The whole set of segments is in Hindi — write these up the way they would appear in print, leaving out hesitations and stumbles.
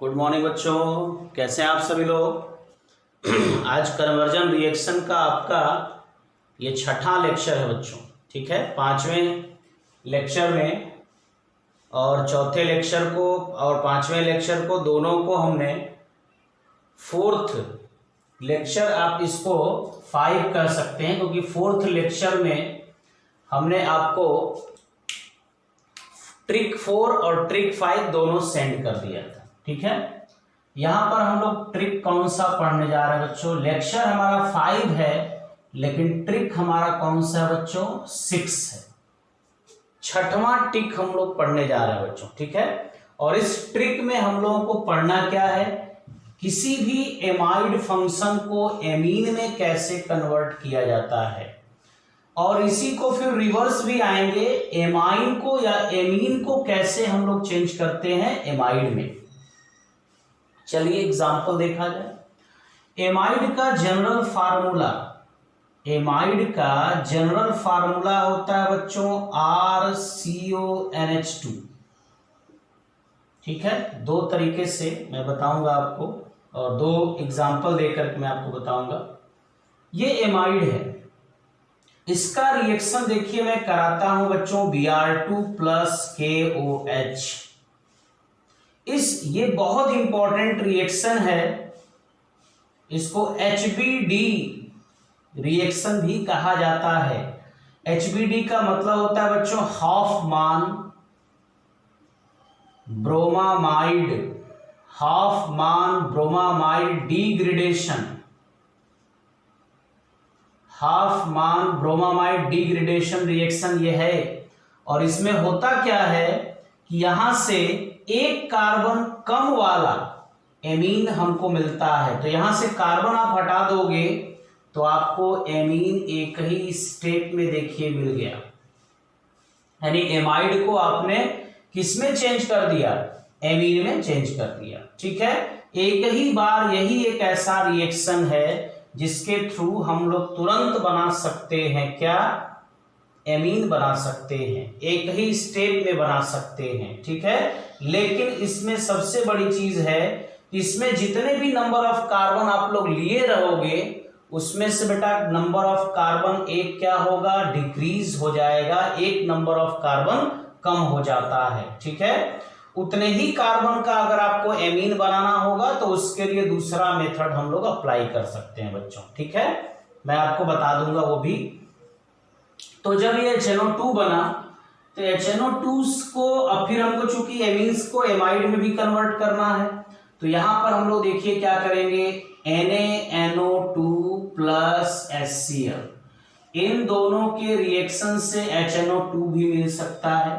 गुड मॉर्निंग बच्चों, कैसे हैं आप सभी लोग। आज कन्वर्जन रिएक्शन का आपका ये छठा लेक्चर है बच्चों। ठीक है, पांचवें लेक्चर में और चौथे लेक्चर को और पांचवें लेक्चर को दोनों को हमने फोर्थ लेक्चर, आप इसको 5 कर सकते हैं, क्योंकि फोर्थ लेक्चर में हमने आपको ट्रिक 4 और ट्रिक 5 दोनों सेंड कर दिया था। ठीक है, यहां पर हम लोग ट्रिक कौन सा पढ़ने जा रहे हैं बच्चों। लेक्चर हमारा 5 है, लेकिन ट्रिक हमारा कौन सा है बच्चों, 6 है। छठवां ट्रिक हम लोग पढ़ने जा रहे हैं बच्चों। ठीक है, और इस ट्रिक में हम लोगों को पढ़ना क्या है, किसी भी एमाइड फंक्शन को एमीन में कैसे कन्वर्ट किया जाता है, और इसी को फिर रिवर्स भी आएंगे, एमाइन को या एमीन को कैसे हम लोग चेंज करते हैं एमाइड में। चलिए एग्जांपल देखा जाए। एमाइड का जनरल फार्मूला, एमाइड का जनरल फार्मूला होता है बच्चों RCONH2। ठीक है, दो तरीके से मैं बताऊंगा आपको और दो एग्जांपल देकर मैं आपको बताऊंगा। ये एमाइड है, इसका रिएक्शन देखिए मैं कराता हूं बच्चों Br2 + KOH। ये बहुत इंपॉर्टेंट रिएक्शन है, इसको HBD रिएक्शन भी कहा जाता है। HBD का मतलब होता है बच्चों Hofmann bromamide, Hofmann bromamide degradation, Hofmann bromamide degradation reaction ये है। और इसमें होता क्या है कि यहां से एक कार्बन कम वाला एमीन हमको मिलता है, तो यहां से कार्बन आप हटा दोगे तो आपको एमीन एक ही स्टेप में देखिए मिल गया। यानी एमाइड को आपने किसमें चेंज कर दिया, एमीन में चेंज कर दिया। ठीक है, एक ही बार यही एक ऐसा रिएक्शन है जिसके थ्रू हम लोग तुरंत बना सकते हैं, क्या, एमीन बना सकते हैं, एक ही स्टेप में बना सकते हैं। ठीक है, लेकिन इसमें सबसे बड़ी चीज है, इसमें जितने भी नंबर ऑफ कार्बन आप लोग लिए रहोगे उसमें से बेटा नंबर ऑफ कार्बन एक क्या होगा, डिक्रीज हो जाएगा, एक नंबर ऑफ कार्बन कम हो जाता है। ठीक है, उतने ही कार्बन का अगर आपको एमीन बनाना होगा तो उसके लिए दूसरा मेथड हम लोग अप्लाई कर सकते हैं बच्चों। ठीक है, मैं आपको बता दूंगा वो भी। तो जब ये HNO2 बना तो HNO2 को अब फिर हमको चूंकि एमीन्स को एमाइड में भी कन्वर्ट करना है, तो यहां पर हम लोग देखिए क्या करेंगे, NaNO2 + HCl, इन दोनों के रिएक्शन से HNO2 भी मिल सकता है।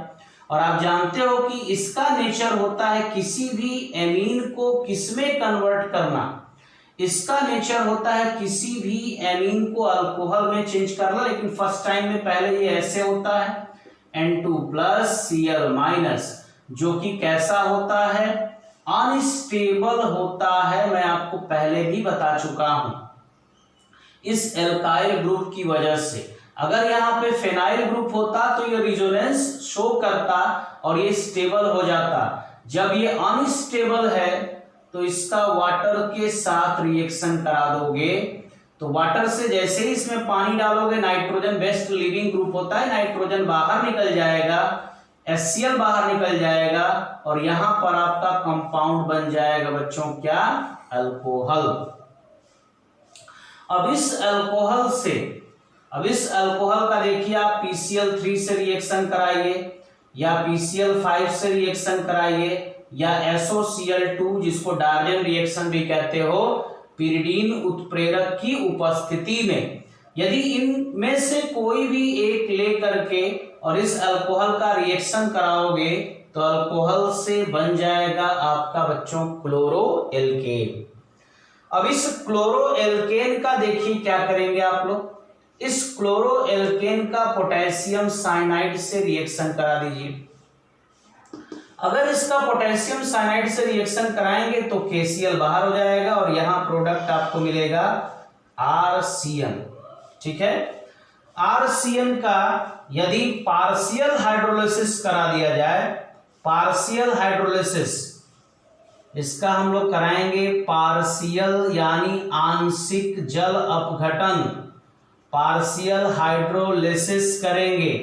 और आप जानते हो कि इसका नेचर होता है किसी भी एमीन को किसमें कन्वर्ट करना, इसका नेचर होता है किसी भी एमीन को अल्कोहल में चेंज करना। लेकिन फर्स्ट टाइम में पहले ये ऐसे होता है N2 + Cl-, जो कि कैसा होता है, अनस्टेबल होता है। मैं आपको पहले भी बता चुका हूं, इस एल्काइल ग्रुप की वजह से। अगर यहाँ पे फेनाइल ग्रुप होता तो ये रिजोनेंस शो करता और ये स्टेबल हो जाता। जब ये अनस्टेबल है तो इसका वाटर के साथ रिएक्शन करा दोगे, तो वाटर से जैसे ही इसमें पानी डालोगे, नाइट्रोजन बेस्ट लिविंग ग्रुप होता है, नाइट्रोजन बाहर निकल जाएगा, HCl बाहर निकल जाएगा, और यहां पर आपका कंपाउंड बन जाएगा बच्चों क्या, अल्कोहल। अब इस अल्कोहल का देखिए आप PCl3 से रिएक्शन कराइए, या PCl5 से रिएक्शन कराइए, या SOCl2 जिसको डार्जन रिएक्शन भी कहते हो, पिरिडीन उत्प्रेरक की उपस्थिति में। यदि इनमें से कोई भी एक ले करके और इस अल्कोहल का रिएक्शन कराओगे तो अल्कोहल से बन जाएगा आपका बच्चों क्लोरोएल्केन। अब इस क्लोरोएल्केन का देखिए क्या करेंगे आप लोग, इस क्लोरोएल्केन का पोटेशियम साइनाइड से रिएक्शन करा दीजिए। अगर इसका पोटेशियम साइनाइड से रिएक्शन कराएंगे तो KCl बाहर हो जाएगा और यहां प्रोडक्ट आपको मिलेगा RCN। ठीक है, RCN का यदि पार्शियल हाइड्रोलिसिस करा दिया जाए, पार्शियल हाइड्रोलिसिस इसका हम लोग कराएंगे पार्शियल यानी आंशिक जल अपघटन, पार्शियल हाइड्रोलिसिस करेंगे।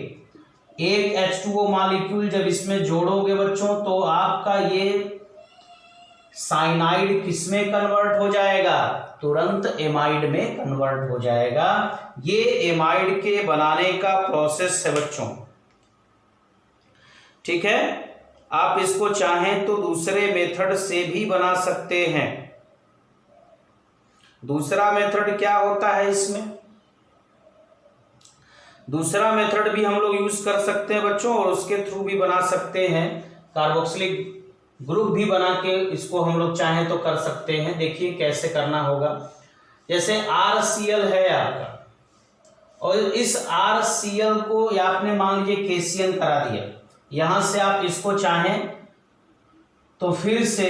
एक H2O मॉलिक्यूल जब इसमें जोड़ोगे बच्चों तो आपका ये साइनाइड किसमें कन्वर्ट हो जाएगा, तुरंत एमाइड में कन्वर्ट हो जाएगा। ये एमाइड के बनाने का प्रोसेस है बच्चों, ठीक है। आप इसको चाहें तो दूसरे मेथड से भी बना सकते हैं। दूसरा मेथड क्या होता है, इसमें दूसरा मेथड भी हम लोग यूज कर सकते हैं बच्चों, और उसके थ्रू भी बना सकते हैं। कार्बोक्सिलिक ग्रुप भी बना के इसको हम लोग चाहें तो कर सकते हैं। देखिए कैसे करना होगा। जैसे RCl है आपका, और इस RCl को या आपने मान लीजिए KCl करा दिया, यहां से आप इसको चाहें तो फिर से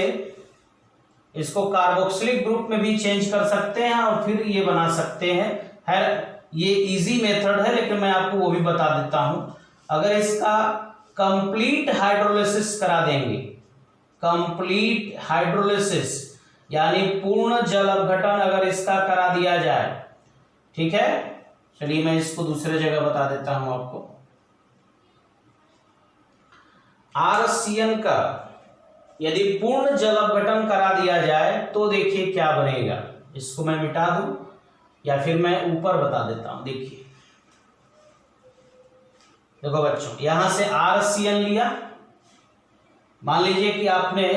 इसको कार्बोक्सिलिक ग्रुप में भी चेंज कर सकते हैं और फिर ये बना सकते हैं। ये इजी मेथड है, लेकिन मैं आपको वो भी बता देता हूं। अगर इसका कंप्लीट हाइड्रोलिसिस करा देंगे, कंप्लीट हाइड्रोलिसिस यानी पूर्ण जल अपघटन अगर इसका करा दिया जाए, ठीक है। चलिए मैं इसको दूसरे जगह बता देता हूं आपको। RCl का यदि पूर्ण जल अपघटन करा दिया जाए तो देखिए क्या बनेगा। इसको मैं मिटा दूं या फिर मैं ऊपर बता देता हूं। देखिए देखो बच्चों, यहां से RCl लिया, मान लीजिए कि आपने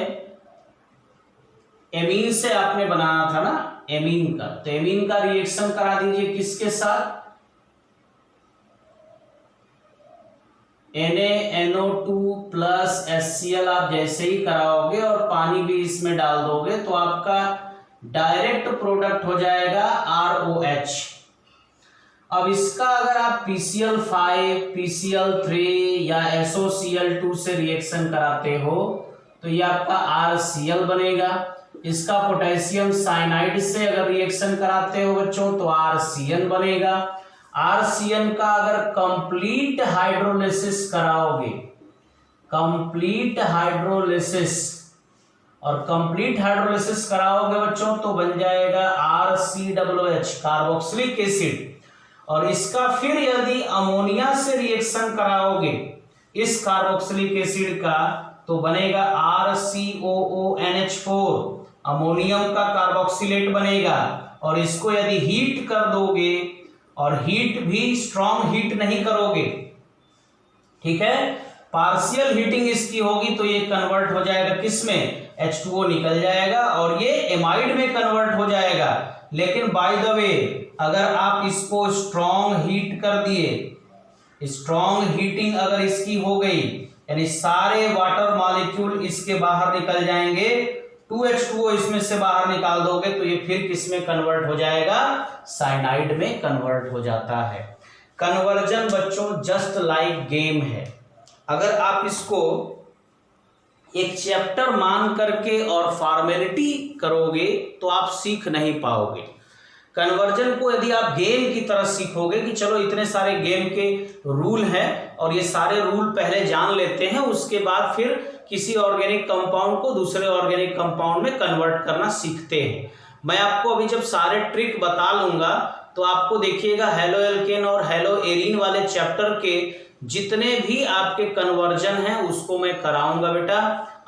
एमीन से आपने बनाना था ना एमीन का, तो एमीन का रिएक्शन करा दीजिए किसके साथ, NaNO2 प्लस HCl। आप जैसे ही कराओगे और पानी भी इसमें डाल दोगे तो आपका डायरेक्ट प्रोडक्ट हो जाएगा ROH। अब इसका अगर आप PCl5, PCl3 या SOCl2 से रिएक्शन कराते हो तो ये आपका RCl बनेगा। इसका पोटेशियम साइनाइड से अगर रिएक्शन कराते हो बच्चों तो RCN बनेगा। RCN का अगर कंप्लीट हाइड्रोलिसिस कराओगे, कंप्लीट हाइड्रोलिसिस और कंप्लीट हाइड्रोलिसिस कराओगे बच्चों तो बन जाएगा RCOH, कार्बोक्सिलिक एसिड। और इसका फिर यदि अमोनिया से रिएक्शन कराओगे इस कार्बोक्सिलिक एसिड का तो बनेगा RCOONH4, अमोनियम का कार्बोक्सिलेट बनेगा। और इसको यदि हीट कर दोगे, और हीट भी स्ट्रॉन्ग हीट नहीं करोगे, ठीक है, पार्शियल हीटिंग इसकी होगी तो ये कन्वर्ट हो जाएगा किसमें, H2O निकल जाएगा और ये एमाइड में कन्वर्ट हो जाएगा। लेकिन बाय द वे अगर आप इसको स्ट्रॉन्ग हीट कर दिए, स्ट्रॉन्ग हीटिंग अगर इसकी हो गई यानी सारे वाटर मॉलिक्यूल इसके बाहर निकल जाएंगे, 2H2O इसमें से बाहर निकाल दोगे तो ये फिर किसमें कन्वर्ट हो जाएगा, साइनाइड में कन्वर्ट हो जाता है। कन्वर्जन बच्चों जस्ट लाइक गेम है। अगर आप इसको एक चैप्टर मान करके और फॉर्मेलिटी करोगे तो आप सीख नहीं पाओगे। कन्वर्जन को यदि आप गेम की तरह सीखोगे कि चलो इतने सारे गेम के रूल हैं और ये सारे रूल पहले जान लेते हैं, उसके बाद फिर किसी ऑर्गेनिक कंपाउंड को दूसरे ऑर्गेनिक कंपाउंड में कन्वर्ट करना सीखते हैं। मैं आपको अभी जब सारे ट्रिक बता लूंगा तो आपको देखिएगा हेलो एल्केन और हेलो एरीन वाले चैप्टर के जितने भी आपके कन्वर्जन हैं उसको मैं कराऊंगा बेटा,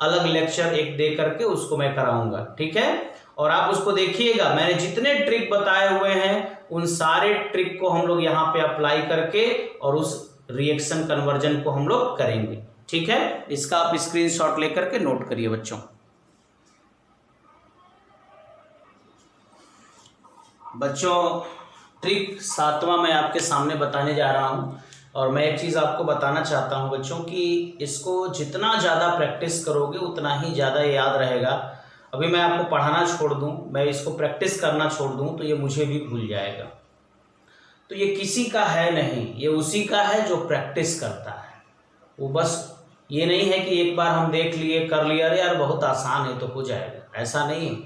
अलग लेक्चर एक दे करके उसको मैं कराऊंगा, ठीक है। और आप उसको देखिएगा, मैंने जितने ट्रिक बताए हुए हैं उन सारे ट्रिक को हम लोग यहाँ पे अप्लाई करके और उस रिएक्शन कन्वर्जन को हम लोग करेंगे, ठीक है। इसका आप स्क्रीनशॉट लेकर के नोट करिए बच्चों। ट्रिक 7वां मैं आपके सामने बताने जा रहा हूं और मैं एक चीज़ आपको बताना चाहता हूं बच्चों कि इसको जितना ज़्यादा प्रैक्टिस करोगे उतना ही ज़्यादा याद रहेगा। अभी मैं आपको पढ़ाना छोड़ दूं, मैं इसको प्रैक्टिस करना छोड़ दूं तो ये मुझे भी भूल जाएगा। तो ये किसी का है नहीं, ये उसी का है जो प्रैक्टिस करता है। वो बस ये नहीं है कि एक बार हम देख लिए कर लिया, अरे यार बहुत आसान है तो हो जाएगा, ऐसा नहीं है।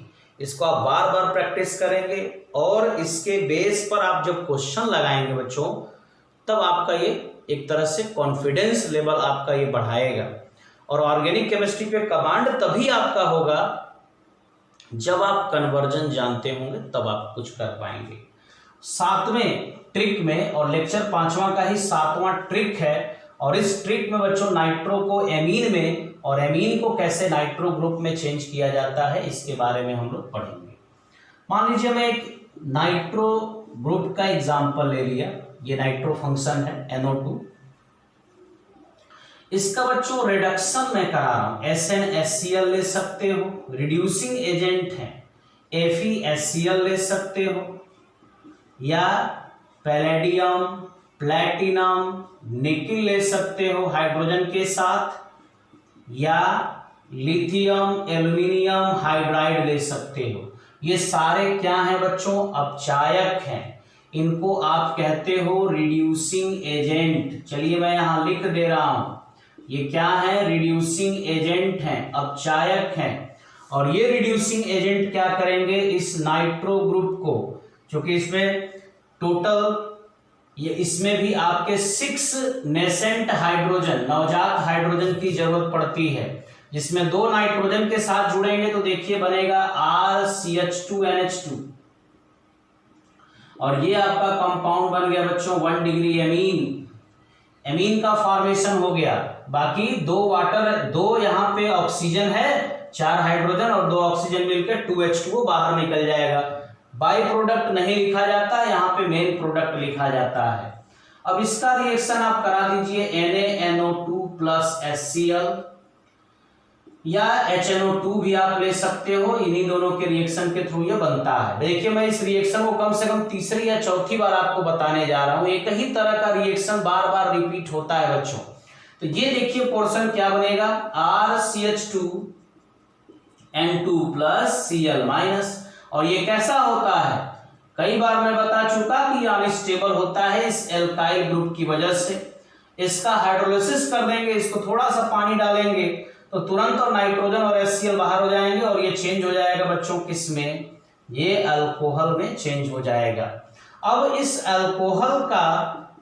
इसको आप बार बार प्रैक्टिस करेंगे और इसके बेस पर आप जब क्वेश्चन लगाएंगे बच्चों तब आपका ये एक तरह से कॉन्फिडेंस लेवल आपका ये बढ़ाएगा। और ऑर्गेनिक केमिस्ट्री पे कमांड तभी आपका होगा जब आप कन्वर्जन जानते होंगे तब आप कुछ कर पाएंगे। 7वें ट्रिक में, और लेक्चर 5वां का ही 7वां ट्रिक है, और इस ट्रिक में बच्चों नाइट्रो को एमीन में और एमीन को कैसे नाइट्रो ग्रुप में चेंज किया जाता है इसके बारे में हम लोग पढ़ेंगे। मान लीजिए मैं एक नाइट्रो ग्रुप का एग्जांपल ले लिया, ये नाइट्रो फंक्शन है NO2। इसका बच्चों रिडक्शन मैं करा रहा हूं, SnHCl ले सकते हो, रिड्यूसिंग एजेंट है FeHCl ले सकते हो, या पैलेडियम, प्लैटिनम, निकिल ले सकते हो हाइड्रोजन के साथ, या लिथियम एल्यूमिनियम हाइड्राइड ले सकते हो। ये सारे क्या हैं बच्चों? अपचायक हैं। इनको आप कहते हो रिड्यूसिंग एजेंट। चलिए मैं यहां लिख दे रहा हूं, ये क्या है? रिड्यूसिंग एजेंट हैं, अपचायक हैं। और ये रिड्यूसिंग एजेंट क्या करेंगे? इस नाइट्रो ग्रुप को, क्योंकि इसमें टोटल ये इसमें भी आपके 6 नेसेंट हाइड्रोजन, नवजात हाइड्रोजन की जरूरत पड़ती है, जिसमें 2 नाइट्रोजन के साथ जुड़ेंगे तो देखिए बनेगा RCH2NH2, और ये आपका कंपाउंड बन गया बच्चों 1 डिग्री एमीन। एमीन का फॉर्मेशन हो गया। बाकी 2 यहाँ पे ऑक्सीजन है, 4 हाइड्रोजन और 2 ऑक्सीजन मिलकर 2H2O बाहर निकल जाएगा। बाई प्रोडक्ट नहीं लिखा जाता, यहाँ पे मेन प्रोडक्ट लिखा जाता है। अब इसका रिएक्शन आप करा दीजिए NaNO2 प्लस HCl, या HNO2 भी आप ले सकते हो। इन्हीं दोनों के रिएक्शन के थ्रू ये बनता है। देखिए मैं इस रिएक्शन को कम से कम तीसरी या चौथी बार आपको बताने जा रहा हूं। एक ही तरह का रिएक्शन बार बार रिपीट होता है बच्चों। तो ये देखिए पोर्शन क्या बनेगा? RCH2N2 plus Cl minus. और ये कैसा होता है? कई बार मैं बता चुका कि ये अनस्टेबल होता है इस एल्काइल ग्रुप की वजह से। इसका हाइड्रोलिसिस कर देंगे, इसको थोड़ा सा पानी डालेंगे तो तुरंत और नाइट्रोजन और HCl बाहर हो जाएंगे, और ये चेंज हो जाएगा बच्चों किसमें? ये अल्कोहल में चेंज हो जाएगा। अब इस अल्कोहल का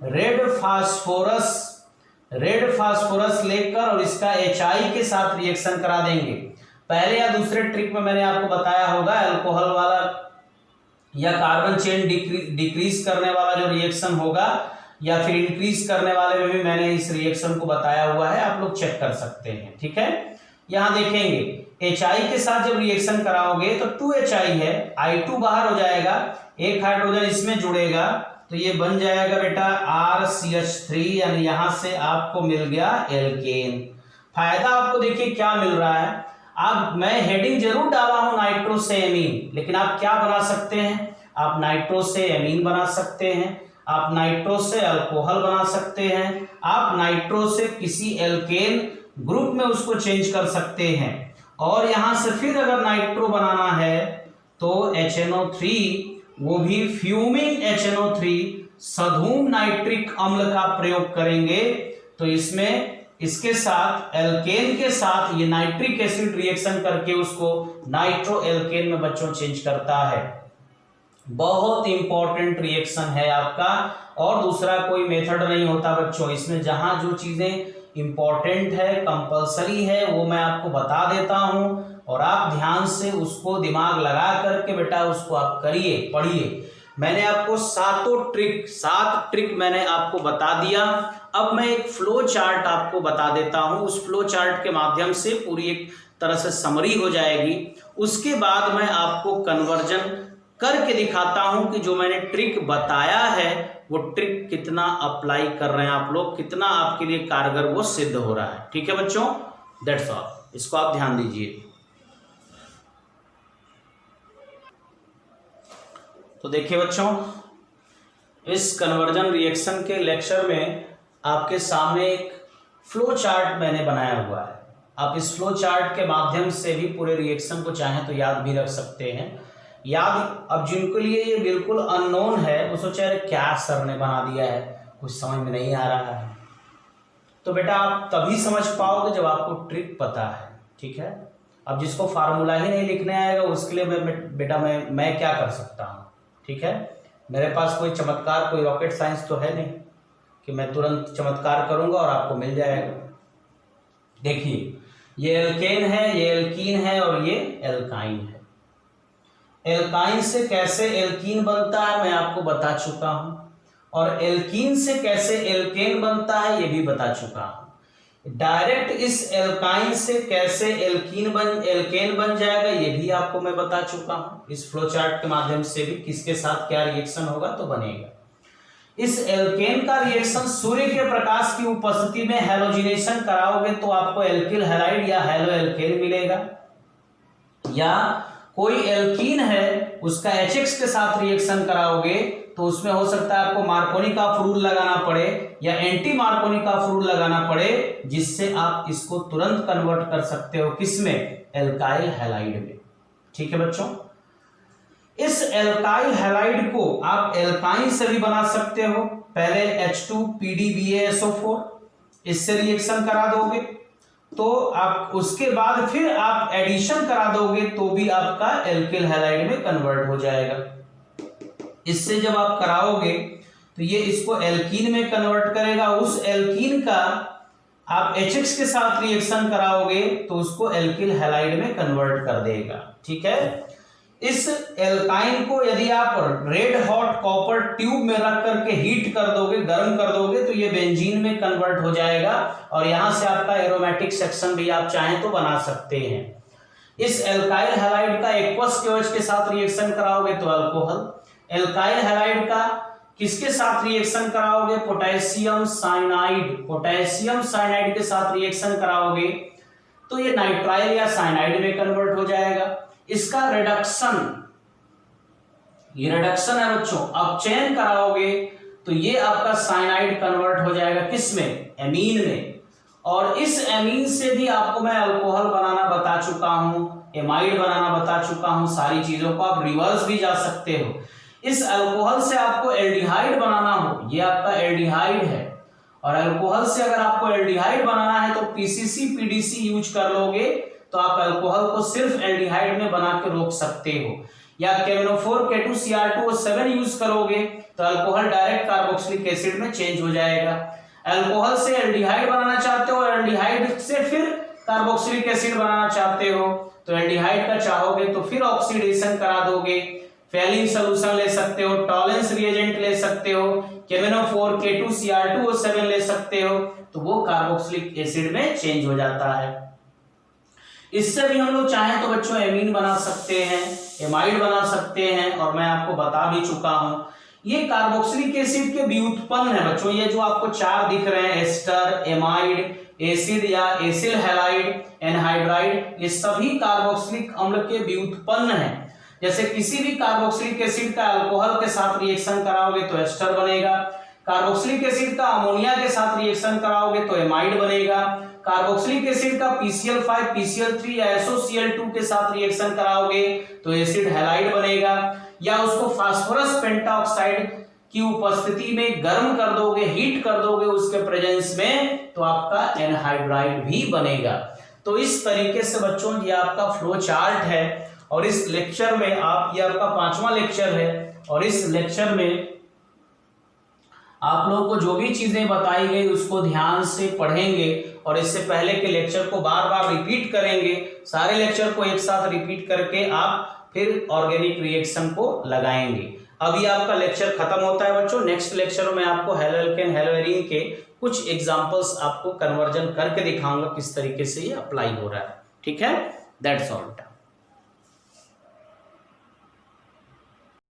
रेड फास्फोरस लेकर और इसका HI के साथ रिएक्शन करा देंगे। पहले या दूसरे ट्रिक में मैंने आपको बताया होगा, अल्कोहल वाला या कार्बन चेन डिक्रीज करने वाला जो रिएक्शन होगा या फिर इंक्रीज करने वाले में भी मैंने इस रिएक्शन को बताया हुआ है, आप लोग चेक कर सकते हैं। ठीक है, यहां देखेंगे HI के साथ जब रिएक्शन कराओगे तो 2HI है, I2 बाहर हो जाएगा, एक हाइड्रोजन इसमें जुड़ेगा तो ये बन जाएगा बेटा RCH3, यानी यहां से आपको मिल गया एल्केन। फायदा आपको देखिए क्या मिल रहा है। आप, मैं हेडिंग जरूर डाला हूं नाइट्रो से एमीन, लेकिन आप क्या बना सकते हैं? आप नाइट्रो से एमीन बना सकते हैं, आप नाइट्रो से अल्कोहल बना सकते हैं, आप नाइट्रो से किसी एल्केन ग्रुप में उसको चेंज कर सकते हैं। और यहां से फिर अगर नाइट्रो बनाना है तो HNO3, वो भी फ्यूमिंग HNO3 सधूम नाइट्रिक अम्ल का प्रयोग करेंगे, तो इसमें इसके साथ एल्केन के साथ ये नाइट्रिक एसिड रिएक्शन करके उसको नाइट्रो एल्केन में बच्चों चेंज करता है। बहुत इंपॉर्टेंट रिएक्शन है आपका, और दूसरा कोई मेथड नहीं होता बच्चों। इसमें जहां जो चीजें इंपॉर्टेंट है, कंपलसरी है, वो मैं आपको बता देता हूं, और आप ध्यान से उसको दिमाग लगा करके बेटा उसको आप करिए, पढ़िए। मैंने आपको 7 ट्रिक मैंने आपको बता दिया। अब मैं एक फ्लो चार्ट आपको बता देता हूं, उस फ्लो चार्ट के माध्यम से पूरी एक तरह से समरी हो जाएगी। उसके बाद मैं आपको कन्वर्जन करके दिखाता हूं कि जो मैंने ट्रिक बताया है वो ट्रिक कितना अप्लाई कर रहे हैं आप लोग, कितना आपके लिए कारगर वो सिद्ध हो रहा है। ठीक है बच्चों, दैट्स ऑल, इसको आप ध्यान दीजिए। तो देखिए बच्चों, इस कन्वर्जन रिएक्शन के लेक्चर में आपके सामने एक फ्लो चार्ट मैंने बनाया हुआ है। आप इस फ्लो चार्ट के माध्यम से भी पूरे रिएक्शन को चाहें तो याद भी रख सकते हैं। याद, अब जिनके लिए ये बिल्कुल अननोन है वो सोच रहे क्या सर ने बना दिया है, कुछ समझ में नहीं आ रहा है, तो बेटा आप तभी समझ पाओगे जब आपको ट्रिक पता है। ठीक है, अब जिसको फार्मूला ही नहीं लिखने आएगा उसके लिए बेटा मैं क्या कर सकता हूँ। ठीक है, मेरे पास कोई चमत्कार, कोई रॉकेट साइंस तो है नहीं कि मैं तुरंत चमत्कार करूंगा और आपको मिल जाएगा। देखिए, ये एल्केन है, ये एल्कीन है और ये एल्काइन है। एल्काइन से कैसे एल्कीन बनता है मैं आपको बता चुका हूं, और एल्कीन से कैसे एल्केन बनता है ये भी बता चुका हूं। डायरेक्ट इस एल्काइन से कैसे एल्केन बन जाएगा ये भी आपको मैं बता चुका हूं। इस फ्लो चार्ट के माध्यम से भी किसके साथ क्या रिएक्शन होगा तो बनेगा। इस एल्केन का रिएक्शन सूर्य के प्रकाश की उपस्थिति में हैलोजिनेशन कराओगे तो आपको एल्किल हैलाइड या हैलो एल्केन मिलेगा, या कोई एल्कीन है उसका HX के साथ रिएक्शन कराओगे तो उसमें हो सकता है आपको मार्कोनी का फ्रूल लगाना पड़े या एंटी मार्कोनी का फ्रूल लगाना पड़े, जिससे आप इसको तुरंत कन्वर्ट कर सकते हो किसमें, एल्काइल हैलाइड में। ठीक है बच्चों, इस एल्काइल हैलाइड को आप एल्काइन से भी बना सकते हो। पहले H2PDBaSO4 इससे रिएक्शन करा दोगे तो आप उसके बाद फिर आप एडिशन करा दोगे तो भी आपका एल्किल हैलाइड में कन्वर्ट हो जाएगा। इससे जब आप कराओगे तो ये इसको एल्कीन में कन्वर्ट करेगा, उस एल्कीन का आप HX के साथ रिएक्शन कराओगे तो उसको एल्किल हैलाइड में कन्वर्ट कर देगा। ठीक है, इस एल्काइन को यदि आप रेड हॉट कॉपर ट्यूब में रख करके हीट कर दोगे, गर्म कर दोगे तो ये बेंजीन में कन्वर्ट हो जाएगा और यहां से आपका एरोमेटिक सेक्शन भी आप चाहें तो बना सकते हैं। इस एल्काइल हैलाइड का एक्वस KOH के साथ रिएक्शन कराओगे तो अल्कोहल, एल्काइल हैलाइड का किसके साथ रिएक्शन कराओगे, पोटेशियम साइनाइड के साथ रिएक्शन कराओगे तो ये नाइट्राइल या साइनाइड में कन्वर्ट हो जाएगा। इसका रिडक्शन है बच्चों, आप चयन कराओगे तो ये आपका साइनाइड कन्वर्ट हो जाएगा किसमें, एमीन में, और इस एमीन से भी आपको मैं अल्कोहल बनाना बता चुका हूं, एमाइड बनाना बता चुका हूं। सारी चीजों को आप रिवर्स भी जा सकते हो। इस अल्कोहल से आपको एल्डिहाइड बनाना हो, ये आपका एल्डिहाइड है, और अल्कोहल से अगर आपको एल्डिहाइड बनाना है तो PCC PDC यूज कर लोगे तो आप अल्कोहल को सिर्फ एल्डिहाइड में बना के रोक सकते हो, या KMnO4 K2Cr2O7 यूज करोगे तो अल्कोहल डायरेक्ट कार्बोक्सिलिक एसिड में चेंज हो जाएगा। अल्कोहल से एल्डिहाइड बनाना चाहते हो, एल्डिहाइड से फिर कार्बोक्सिलिक एसिड बनाना चाहते हो तो एल्डिहाइड का चाहोगे तो फिर ऑक्सीडेशन करा दोगे, फेलिन सोल्यूशन ले सकते हो, टॉलेंस रिएजेंट ले सकते हो, KMnO4 K2Cr2O7 ले सकते हो तो वो कार्बोक्सिलिक एसिड में चेंज हो जाता है। इससे भी हम लोग चाहें तो बच्चों एमीन बना सकते हैं, एमाइड बना सकते हैं, और मैं आपको बता भी चुका हूं ये कार्बोक्सिलिक एसिड के व्युत्पन्न है बच्चों। ये जो आपको चार दिख रहे हैं, एस्टर, एमाइड, एसिड या एसिल हैलाइड, एनहाइड्राइड, ये सभी कार्बोक्सिलिक अम्ल के व्युत्पन्न हैं। जैसे किसी भी कार्बोक्सिलिक एसिड का अल्कोहल के साथ रिएक्शन कराओगे तो एस्टर बनेगा, कार्बोक्सिलिक एसिड का अमोनिया के साथ रिएक्शन कराओगे तो एमाइड बनेगा, कार्बोक्सिलिक एसिड का PCl5 PCl3 या SOCl2 के साथ रिएक्शन कराओगे तो एसिड हैलाइड बनेगा, या उसको फास्फोरस पेंटाऑक्साइड की उपस्थिति में गर्म कर दोगे, हीट कर दोगे उसके प्रेजेंस में तो आपका एनहाइड्राइड भी बनेगा। तो इस तरीके से बच्चों ये आपका फ्लो चार्ट है, और इस लेक्चर में ये आपका 5वां लेक्चर है, और इस लेक्चर में आप लोगों को जो भी चीजें बताई गई उसको ध्यान से पढ़ेंगे और इससे पहले के लेक्चर को बार बार रिपीट करेंगे। सारे लेक्चर को एक साथ रिपीट करके आप फिर ऑर्गेनिक रिएक्शन को लगाएंगे। अभी आपका लेक्चर खत्म होता है बच्चों, नेक्स्ट लेक्चर में आपको हेलो एल्केन हेलो एरीन के कुछ एग्जांपल्स आपको कन्वर्जन करके दिखाऊंगा किस तरीके से ये अप्लाई हो रहा है। ठीक है, दैट्स ऑल।